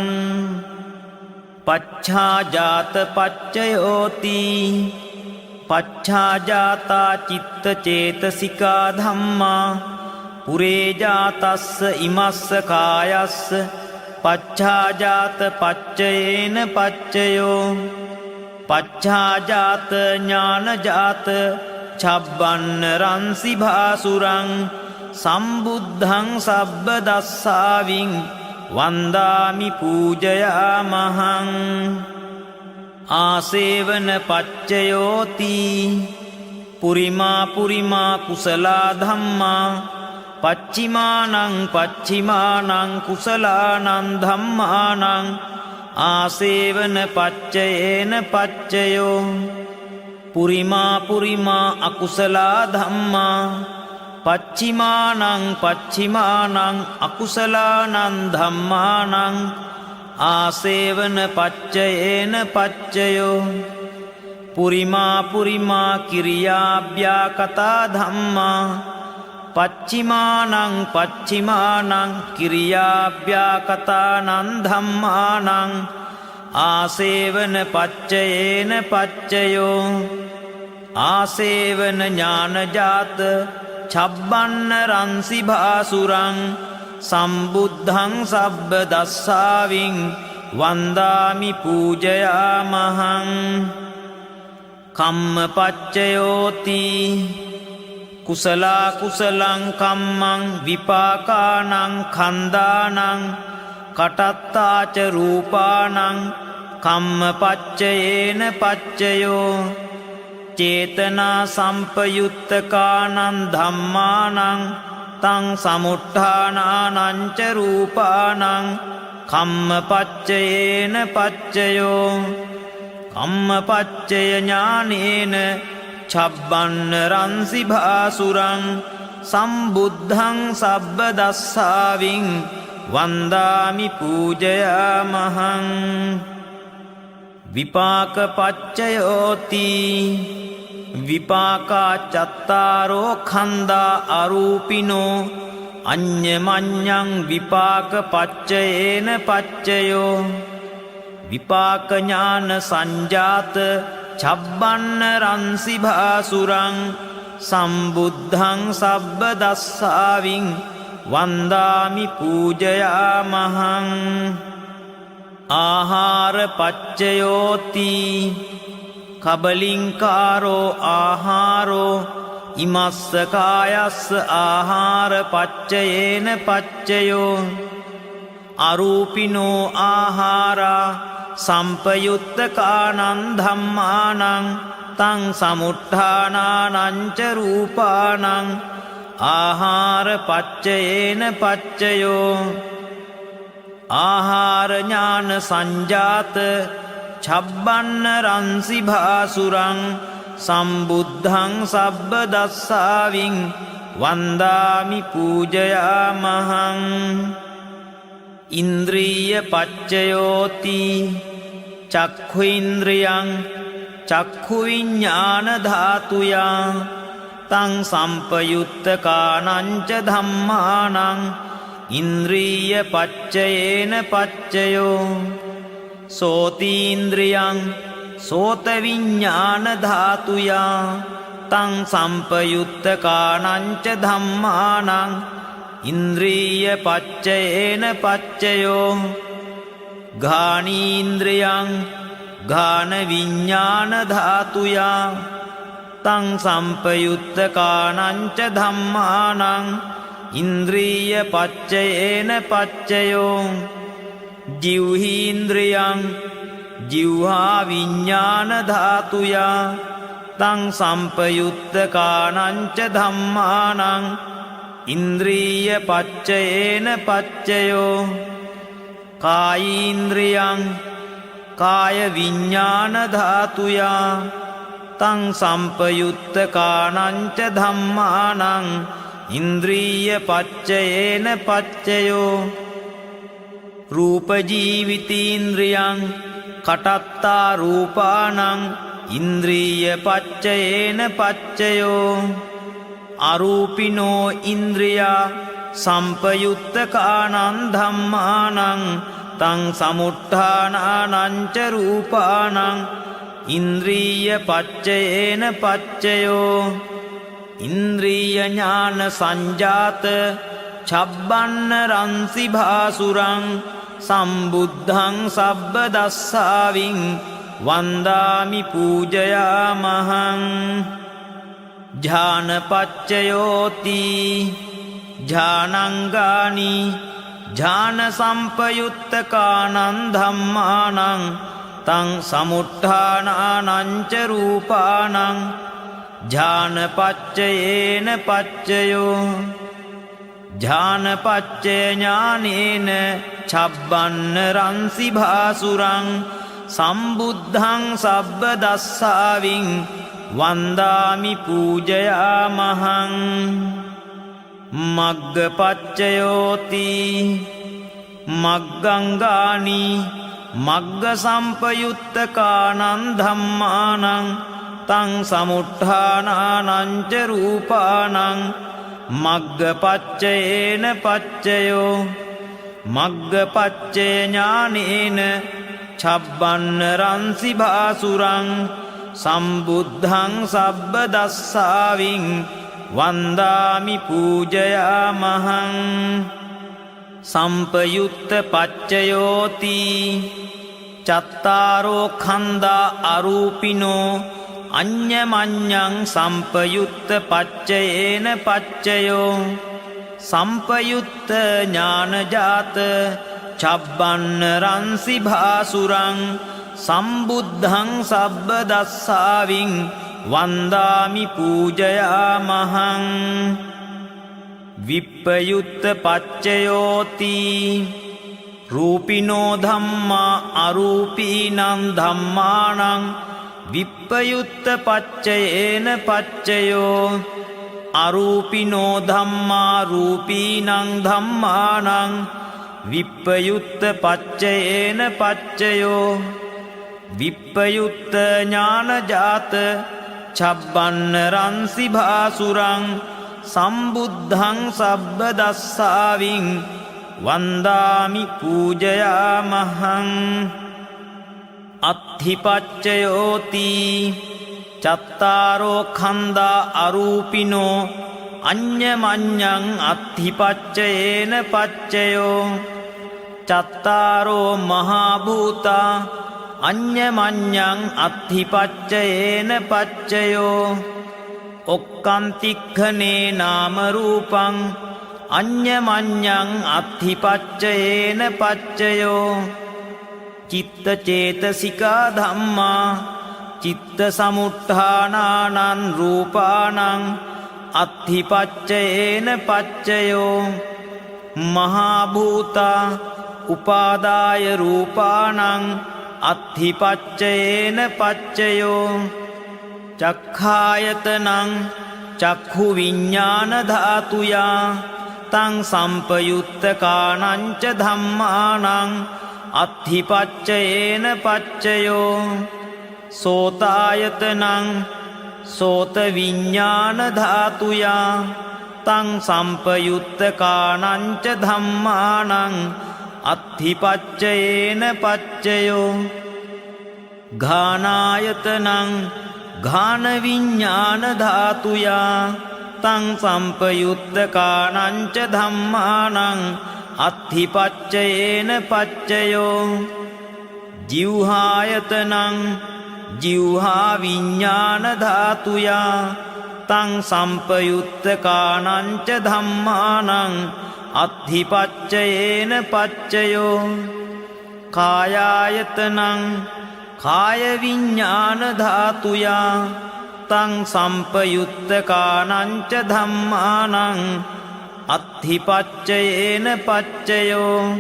Speaker 2: පච්ඡාජාත පච්චයෝති පච්ඡාජාතා චිත්ත චේතසිකා ධම්මා පුරේජාතස්ස ඉමස්ස කායස්ස පච්ඡාජාත පච්චයේන පච්චයෝ පච්ඡාජාත ඥානජාත චබ්බන්න රන්සි භාසුරං සම්බුද්ධං සබ්බ දස්සාවින් වන්දාමි පූජයාමහං ආසේවන පච්චයෝති පුරිමා පුරිමා කුසලා ධම්මා පච්චිමානං පච්චිමානං කුසලානං ධම්මානං ආසේවන පච්චයේන පච්චයෝ පුරිමා පුරිමා අකුසලා ධම්මා පච්චිමානං පච්චිමානං අකුසලානං ධම්මානං ආසේවන පච්චයේන පච්චයෝ පුරිමා පුරිමා කිරියාභ්‍යා කතා ධම්මා පච්චිමානං පච්චිමානං කිරියාභ්‍යා කතානං ධම්මානං ආසේවන පච්චයේන පච්චයෝ ආසේවන ඥානජාත චබ්බන්න රන්සි භාසුරං සම්බුද්ධං සබ්බ දස්සාවින් වන්දාමි පූජයාමහං කම්ම පච්චයෝති කුසලා කුසලං කම්මං විපාකානං කන්දානං කටත්තාච රූපානං කම්ම පච්චයේන පච්චයෝ චේතනා සම්පයුත්තකානං ධම්මානං තං සමුට්ඨානානං ච රූපානං කම්ම පච්චයේන පච්චයෝ කම්ම පච්චය ඥානේන චබ්බන්න රන්සි භාසුරං සම්බුද්ධං සබ්බ දස්සාවින් වන්දාමි පූජයාමහං විපාක පච්චයෝති විපාකා චත්තාරෝ khanda අරූපිනෝ අඤ්ඤමඤ්ඤං විපාක පච්චයේන පච්චයෝ විපාක ඥාන සංජාත චබ්බන්න රන්සි භාසුරං සම්බුද්ධං සබ්බ දස්සාවින් වන්දාමි පූජයාමහං ආහාර පච්චයෝති කබලින්කාරෝ ආහාරෝ ඉමස්ස කායස්ස ආහාර පච්චයේන පච්චයෝ අරූපිනෝ ආහාරා සම්පයුත්තකානං ධම්මානං තං සමුට්ඨානානං ච රූපානං ආහාර පච්චයේන පච්චයෝ ආහාර ඥාන සංජාත චබ්බන්න රන්සි භාසුරං සම්බුද්ධං සබ්බ දස්සාවින් වන්දාමි පූජයාමහං ඉන්ද්‍රිය පච්චයෝති චක්ඛු ඉන්ද්‍රියං චක්ඛු විඥාන ධාතුයා තං සම්පයුත්තකානං ච ධම්මානං ඉන්ද්‍රිය පච්චයේන පච්චයෝ සෝතීන්ද්‍රියං සෝත විඥාන ධාතුයා තං සම්පයුත්තකානං ච ධම්මානං ඉන්ද්‍රිය පච්චයේන පච්චයෝ ඝානීන්ද්‍රියං ඝාන විඥාන ධාතුයා තං සම්පයුත්තකානං ච ධම්මානං ඉන්ද්‍රිය පච්චයේන පච්චයෝ ජිව්හීන්ද්‍රියං ජිව්හා විඥාන ධාතුයා තං සම්පයුත්තකානං ච ධම්මානං ඉන්ද්‍රිය පච්චයේන පච්චයෝ කායීන්ද්‍රියං කාය විඥාන ධාතුයා තං සම්පයුත්තකානං ච ධම්මානං ඉන්ද්‍රිය පච්චයේන පච්චයෝ රූප ජීවිතීන්ද්‍රියං කටත්තා රූපානං ඉන්ද්‍රිය පච්චයේන පච්චයෝ අරූපිනෝ ඉන්ද්‍රියා සම්පයුත්තකානං ධම්මානං තං සමුට්ඨානානං ච රූපානං ඉන්ද්‍රිය පච්චයේන පච්චයෝ ඉන්ද්‍රිය ඥාන සංජාත චබ්බන්න රන්සි භාසුරං සම්බුද්ධං සබ්බ දස්සාවින් වන්දාමි පූජයාමහං ඥානපච්චයෝති ඥානංගානි ඥාන සම්පයුත්තකානං ධම්මානං තං සමුත්ථානානං ච රූපානං ඥානපච්චයේන පච්චයෝ ඥානපච්චය ඥානේන චබ්බන්න රංසි භාසුරං සම්බුද්ධං සබ්බ දස්සාවින් වන්දාමි පූජයාමහං මග්ගපච්චයෝති මග්ගංගානි මග්ග සම්පයුත්තකානං ධම්මානං තං සමුත්ථානානං ච රූපානං මග්ගපච්චයේන පච්චයෝ මග්ගපච්චය ඥානේන චබ්බන්න රංසි භාසුරං සම්බුද්ධං සබ්බ දස්සාවින් වන්දාමි පූජයාමහං සම්පයුත්ත පච්චයෝති චත්තාරෝ ඛණ්ඩා අරූපිනෝ අඤ්ඤමඤ්ඤං සම්පයුත්ත පච්චයේන පච්චයෝ සම්පයුත්ත ඥානජාත චබ්බන්න රංසි භාසුරං සම්බුද්ධං සබ්බ දස්සාවින් වන්දාමි පූජයාමහං විප්පයුත්ත පච්චයෝති රූපිනෝ ධම්මා අරූපීනං ධම්මානං විප්පයුත්ත පච්චයේන පච්චයෝ අරූපිනෝ ධම්මා රූපීනං ධම්මානං විප්පයුත්ත පච්චයේන පච්චයෝ විප්පයුත්ත ඥානජාත චබ්බන්න රංසි භාසුරං සම්බුද්ධං සබ්බ දස්සාවින් වන්දාමි පූජයාමහං අත්ථිපච්චයෝති චත්තාරෝ ඛණ්ඩා අරූපිනෝ අඤ්ඤමඤ්ඤං අත්ථිපච්චයේන පච්චයෝ චත්තාරෝ මහා භූතා අඤ්ඤමඤ්ඤං අත්ථිපච්චයේන පච්චයෝ ඔක්කන්තික්ඛනේ නාම රූපං අඤ්ඤමඤ්ඤං අත්ථිපච්චයේන පච්චයෝ චිත්ත චේතසිකා ධම්මා චිත්ත සමුත්ථානානං රූපානං අත්ථිපච්චයේන පච්චයෝ මහා භූතා උපාදාය රූපානං අත්ථිපච්චයේන පච්චයෝ චක්ඛායතනං චක්ඛු විඤ්ඤාණ ධාතුයා තං සම්පයුත්තකානං ච ධම්මානං අත්ථිපච්චයේන පච්චයෝ සෝතායතනං සෝත විඤ්ඤාණ ධාතුයා තං සම්පයුත්තකානං ච ධම්මානං අත්ථිපච්චයේන පච්චයෝ ඝානායතනං ඝාන විඤ්ඤාණ ධාතුයා තං සම්පයුත්තකානං ච ධම්මානං අත්ථිපච්චයේන පච්චයෝ ජීවහායතනං ජීවහා විඤ්ඤාණ ධාතුයා තං සම්පයුත්තකානං ච ධම්මානං අත්ථිපච්චයේන පච්චයෝ කායායතනං කාය විඤ්ඤාණ ධාතුයා තං සම්පයුත්තකානං ච ධම්මානං අත්ථිපච්චයේන පච්චයෝ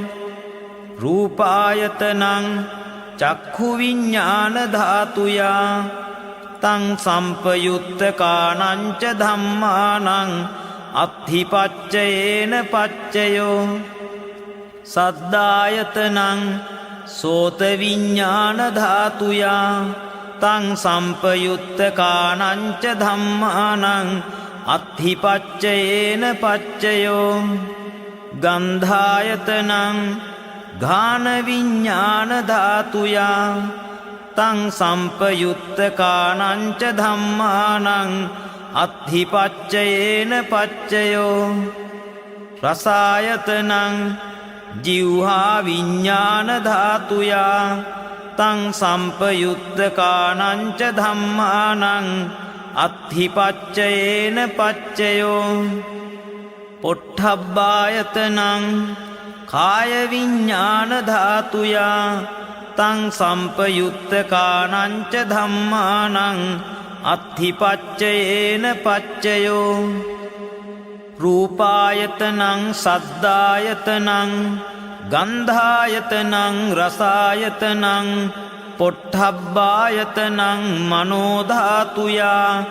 Speaker 2: රූපායතනං චක්ඛු විඤ්ඤාණ ධාතුයා තං සම්පයුත්තකානං ච ධම්මානං අත්ථිපච්චයේන පච්චයෝ සද්ධායතනං සෝත විඤ්ඤාණ ධාතුයා තං සම්පයුත්තකානං ච ධම්මානං අත්ථිපච්චයේන පච්චයෝ ගන්ධායතනං ඝාන විඤ්ඤාණ ධාතුයා තං සම්පයුත්තකානං ච ධම්මානං අත්ථිපච්චයේන පච්චයෝ රසායතනං ජීවහා විඤ්ඤාණ ධාතුයා තං සම්පයුත්තකානංච ධම්මානං අත්ථිපච්චයේන පච්චයෝ පොට්ඨබ්බායතනං කාය විඤ්ඤාණ ධාතුයා තං සම්පයුත්තකානංච ධම්මානං අත්ථිපච්චයේන පච්චයෝ රූපායතනං සද්ධායතනං ගන්ධායතනං රසායතනං පොට්ඨබ්බායතනං මනෝධාතුයා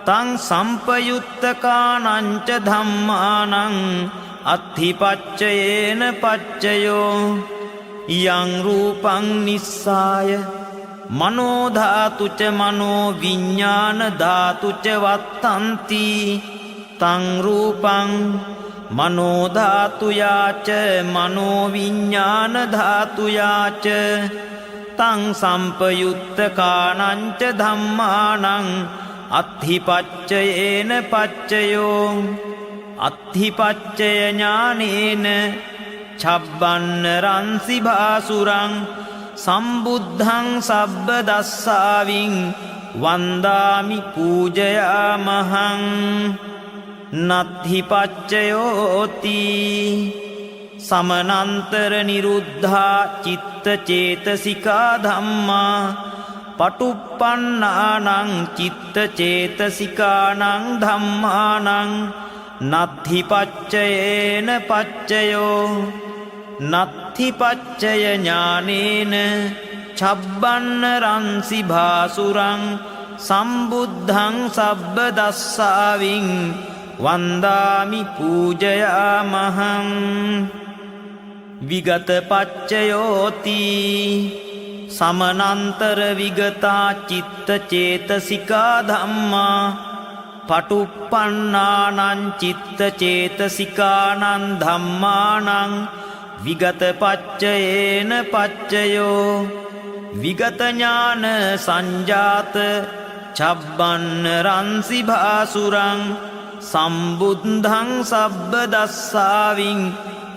Speaker 2: තං සම්පයුත්තකානංච ධම්මානං අත්ථිපච්චයේන පච්චයෝ යං රූපං නිස්සාය මනෝධාතුච මනෝ විඤ්ඤාණ ධාතුච වත්තන්ති තං රූපං මනෝධාතුයාච මනෝ විඤ්ඤාණ ධාතුයාච තං සම්පයුත්තකානංච ධම්මානං අත්ථිපච්චයේන පච්චයෝ අත්ථිපච්චය ඥානේන ඡබ්බන්න රන්සි භාසුරං සම්බුද්ධං සබ්බ දස්සාවින් වන්දාමි පූජයාමහං නත්ථි පච්චයෝති සමනන්තර නිරුද්ධා චිත්ත චේතසිකා ධම්මා පටුප්පන්නානං චිත්ත චේතසිකානං ධම්මානං නත්ථි පච්චයේන පච්චයෝ නත්ථි පච්චය ඥානේන ඡබ්බන්න රන්සි භාසුරං සම්බුද්ධං සබ්බ දස්සාවින් වන්දාමි පූජයාමහං විගත පච්චයෝති සමනන්තර විගතා චිත්ත චේතසිකා ධම්මා පටුප්පන්නානං චිත්ත චේතසිකානං ධම්මානං විගත පච්චයේන පච්චයෝ විගත ඥාන සංජාත ඡබ්බන්න රන්සි භාසුරං සම්බුද්ධං සබ්බ දස්සාවින්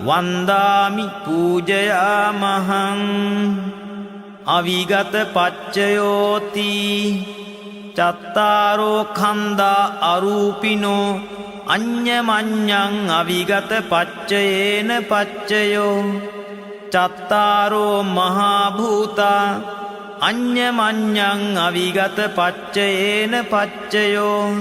Speaker 2: වන්දාමි පූජයාමහං අවිගත පච්චයෝති චත්තාරෝ khanda අරූපිනෝ අඤ්ඤමඤ්ඤං අවිගත පච්චයේන පච්චයෝ චත්තාරෝ මහා භූතා අඤ්ඤමඤ්ඤං අවිගත පච්චයේන පච්චයෝ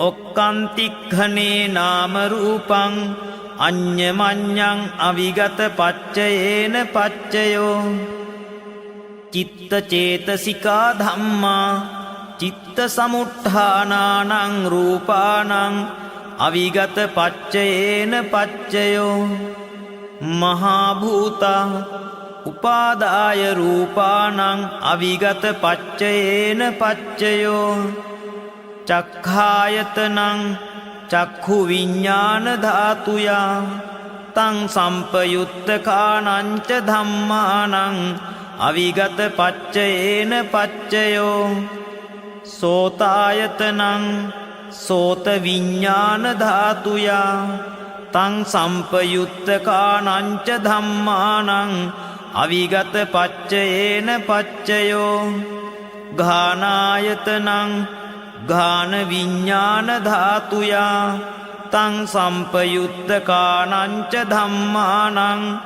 Speaker 2: ඔක්කාන්තික්ඛනේ නාම රූපං අඤ්ඤමඤ්ඤං අවිගත පච්චයේන පච්චයෝ චිත්ත චේතසිකා ධම්මා චිත්ත සමුත්ථානානං රූපානං අවිගත පච්චයේන පච්චයෝ මහා භූතා උපාදාය රූපානං අවිගත පච්චයේන පච්චයෝ චක්ඛායතනං චක්ඛු විඤ්ඤාණ ධාතුයා තං සම්පයුත්තකානංච ධම්මානං අවිගත පච්චයේන පච්චයෝ සෝතායතනං සෝත විඤ්ඤාණ ධාතුයා තං සම්පයුත්තකානංච ධම්මානං අවිගත පච්චයේන පච්චයෝ ඝානායතනං ඝාන විඤ්ඤාණ ධාතුයා තං සම්පයුත්තකානංච ධම්මානං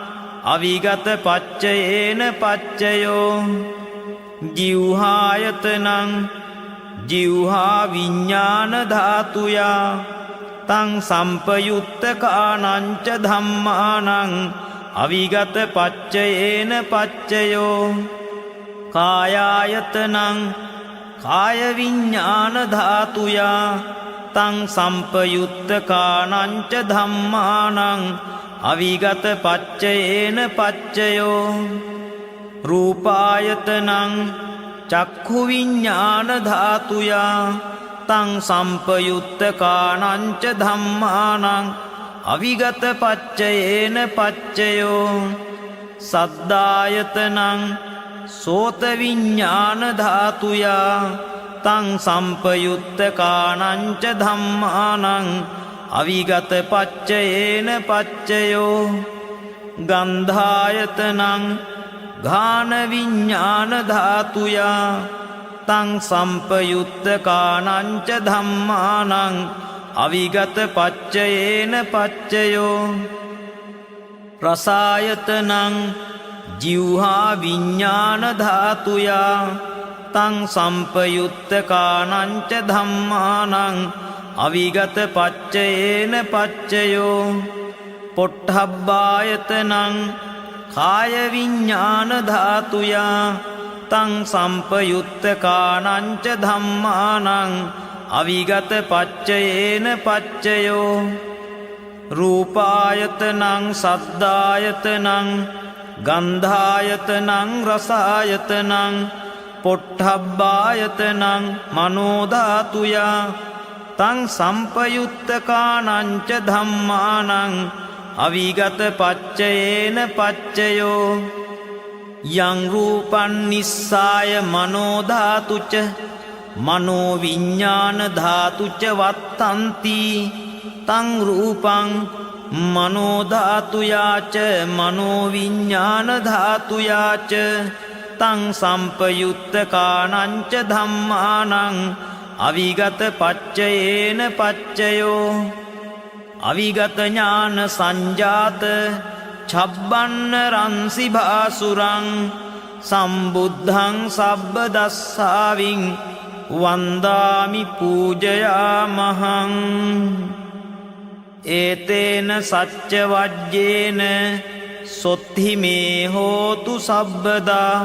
Speaker 2: අවිගත පච්චයේන පච්චයෝ ජීවහායතනං ජීවහා විඤ්ඤාණ ධාතුයා තං සම්පයුත්තකානංච ධම්මානං අවිගත පච්චයේන පච්චයෝ කායායතනං කාය විඤ්ඤාණ ධාතුයා තං සම්පයුත්තකානංච ධම්මානං අවිගත පච්චයේන පච්චයෝ රූපායතනං චක්ඛු විඤ්ඤාණ ධාතුයා තං සම්පයුත්තකානංච ධම්මානං අවිගත පච්චයේන පච්චයෝ සද්ධායතනං සෝත විඤ්ඤාණ ධාතුයා තං සම්පයුත්තකානංච ධම්මානං අවිගත පච්චයේන පච්චයෝ ගන්ධායතනං ගාන විඤ්ඤාණ ධාතුයා තං සම්පයුත්තකානං ච ධම්මානං අවිගත පච්චයේන පච්චයෝ රසායතනං ජීවහා විඤ්ඤාණ ධාතුයා තං සම්පයුත්තකානං ච ධම්මානං අවිගත පච්චයේන පච්චයෝ පොට්ඨබ්බායතනං කාය විඤ්ඤාණ ධාතුයා තං සම්පයුත්තකානං ච ධම්මානං අවිගත පච්චයේන පච්චයෝ රූපායතනං සද්ධායතනං ගන්ධායතනං රසායතනං පොට්ඨබ්බායතනං මනෝ ධාතුයා තං සම්පයුත්තකානං ච ධම්මානං අවිගත පච්චයේන පච්චයෝ යං රූපං නිස්සාය මනෝ ධාතුච මනෝ විඤ්ඤාණ ධාතුච වත්තන්ති තං රූපං මනෝ ධාතුයාච මනෝ විඤ්ඤාණ ධාතුයාච තං සම්පයුත්තකානං ච ධම්මානං අවිගත පච්චයේන පච්චයෝ අවිගත ඥාන සංජාත ඡබ්බන්න රන්සි භාසුරං සම්බුද්ධං සබ්බ දස්සාවින් වන්දාමි පූජයාමහං ඒතේන සච්ච වජ්ජේන සොත්ථි මේ හෝතු සබ්බදා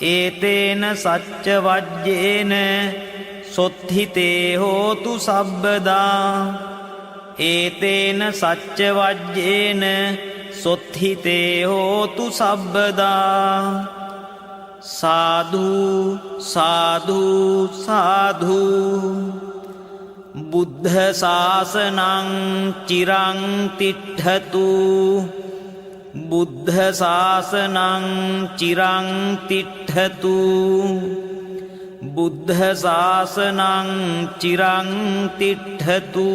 Speaker 2: ඒතේන සච්ච වජ්ජේන සොත්ථිතේ හෝතු සබ්බදා ඒතේන සච්ච වජ්ජේන සොත්ථිතේ හෝතු සබ්බදා සාදු සාදු සාදු බුද්ධ ශාසනං චිරං තිට්ඨතු බුද්ධ ශාසනං චිරං තිට්ඨතු බුද්ධ ශාසනං චිරං තිට්ඨතු